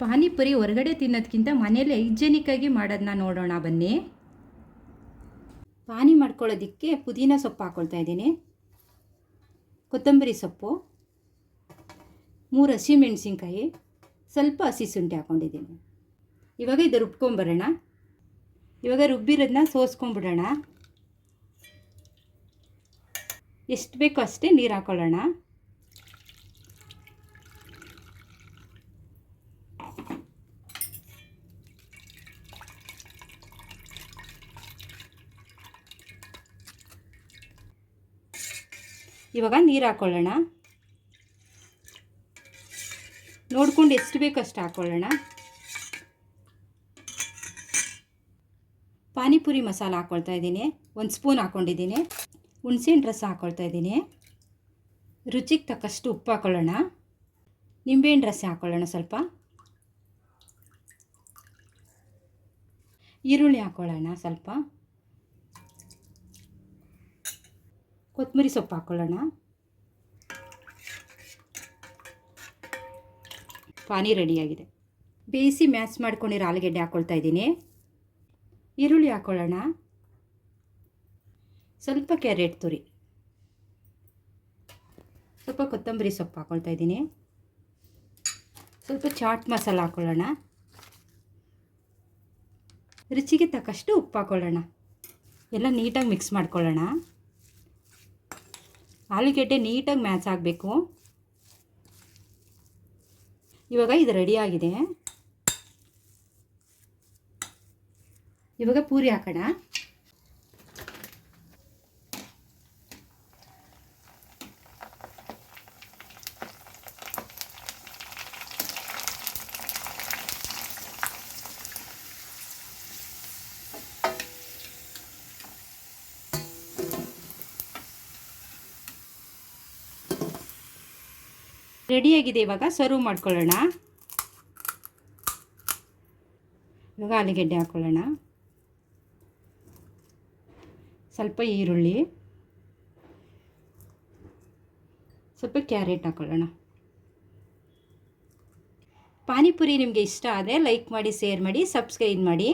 ಪಾನಿಪುರಿ ಹೊರಗಡೆ ತಿನ್ನೋದಕ್ಕಿಂತ ಮನೇಲಿ ಹೈಜೆನಿಕ್ಕಾಗಿ ಮಾಡೋದನ್ನ ನೋಡೋಣ ಬನ್ನಿ. ಪಾನಿ ಮಾಡ್ಕೊಳ್ಳೋದಕ್ಕೆ ಪುದೀನ ಸೊಪ್ಪು ಹಾಕ್ಕೊಳ್ತಾ ಇದ್ದೀನಿ, ಕೊತ್ತಂಬರಿ ಸೊಪ್ಪು, 3 ಹಸಿಮೆಣಸಿನ್ಕಾಯಿ, ಸ್ವಲ್ಪ ಹಸಿ ಶುಂಠಿ ಹಾಕ್ಕೊಂಡಿದ್ದೀನಿ. ಇವಾಗ ಇದು ರುಬ್ಕೊಂಬರೋಣ. ಇವಾಗ ರುಬ್ಬಿರೋದನ್ನ ಸೋಸ್ಕೊಂಬಿಡೋಣ. ಎಷ್ಟು ಬೇಕೋ ಅಷ್ಟೇ ನೀರು ಹಾಕ್ಕೊಳ್ಳೋಣ. ಇವಾಗ ನೀರು ಹಾಕ್ಕೊಳ್ಳೋಣ. ನೋಡ್ಕೊಂಡು ಎಷ್ಟು ಬೇಕೋ ಅಷ್ಟು ಹಾಕ್ಕೊಳ್ಳೋಣ. ಪಾನಿಪುರಿ ಮಸಾಲ ಹಾಕ್ಕೊಳ್ತಾ ಇದ್ದೀನಿ, 1 ಸ್ಪೂನ್ ಹಾಕ್ಕೊಂಡಿದ್ದೀನಿ. ಹುಣಸೆಹಣ್ಣು ರಸ ಹಾಕ್ಕೊಳ್ತಾ ಇದ್ದೀನಿ. ರುಚಿಗೆ ತಕ್ಕಷ್ಟು ಉಪ್ಪು ಹಾಕ್ಕೊಳ್ಳೋಣ. ನಿಂಬೆಹಣ್ಣು ರಸ ಹಾಕ್ಕೊಳ್ಳೋಣ ಸ್ವಲ್ಪ. ಈರುಳ್ಳಿ ಹಾಕ್ಕೊಳ್ಳೋಣ ಸ್ವಲ್ಪ. ಕೊತ್ತಂಬರಿ ಸೊಪ್ಪು ಹಾಕ್ಕೊಳ್ಳೋಣ. ಪಾನಿ ರೆಡಿಯಾಗಿದೆ. ಬೇಯಿಸಿ ಮ್ಯಾಶ್ ಮಾಡ್ಕೊಂಡಿರೋ ಆಲೂಗೆಡ್ಡೆ ಹಾಕ್ಕೊಳ್ತಾ ಇದ್ದೀನಿ. ಈರುಳ್ಳಿ ಹಾಕ್ಕೊಳ್ಳೋಣ. ಸ್ವಲ್ಪ ಕ್ಯಾರೆಟ್ ತುರಿ, ಸ್ವಲ್ಪ ಕೊತ್ತಂಬರಿ ಸೊಪ್ಪು ಹಾಕ್ಕೊಳ್ತಾ ಇದ್ದೀನಿ. ಸ್ವಲ್ಪ ಚಾಟ್ ಮಸಾಲ ಹಾಕ್ಕೊಳ್ಳೋಣ. ರುಚಿಗೆ ತಕ್ಕಷ್ಟು ಉಪ್ಪು ಹಾಕ್ಕೊಳ್ಳೋಣ. ಎಲ್ಲ ನೀಟಾಗಿ ಮಿಕ್ಸ್ ಮಾಡ್ಕೊಳ್ಳೋಣ. ಆಲೂಗೆಡ್ಡೆ ನೀಟಾಗಿ ಮ್ಯಾಚ್ ಆಗಬೇಕು. ಇವಾಗ ಇದು ರೆಡಿಯಾಗಿದೆ. ಇವಾಗ ಪೂರಿ ಹಾಕೋಣ. ರೆಡಿಯಾಗಿದೆ. ಇವಾಗ ಸರ್ವ್ ಮಾಡ್ಕೊಳ್ಳೋಣ. ಇವಾಗ ಆಲೂಗೆಡ್ಡೆ ಹಾಕ್ಕೊಳ್ಳೋಣ. ಸ್ವಲ್ಪ ಈರುಳ್ಳಿ, ಸ್ವಲ್ಪ ಕ್ಯಾರೆಟ್ ಹಾಕ್ಕೊಳ್ಳೋಣ. ಪಾನಿಪುರಿ ನಿಮಗೆ ಇಷ್ಟ ಆದರೆ ಲೈಕ್ ಮಾಡಿ, ಶೇರ್ ಮಾಡಿ, ಸಬ್ಸ್ಕ್ರೈಬ್ ಮಾಡಿ.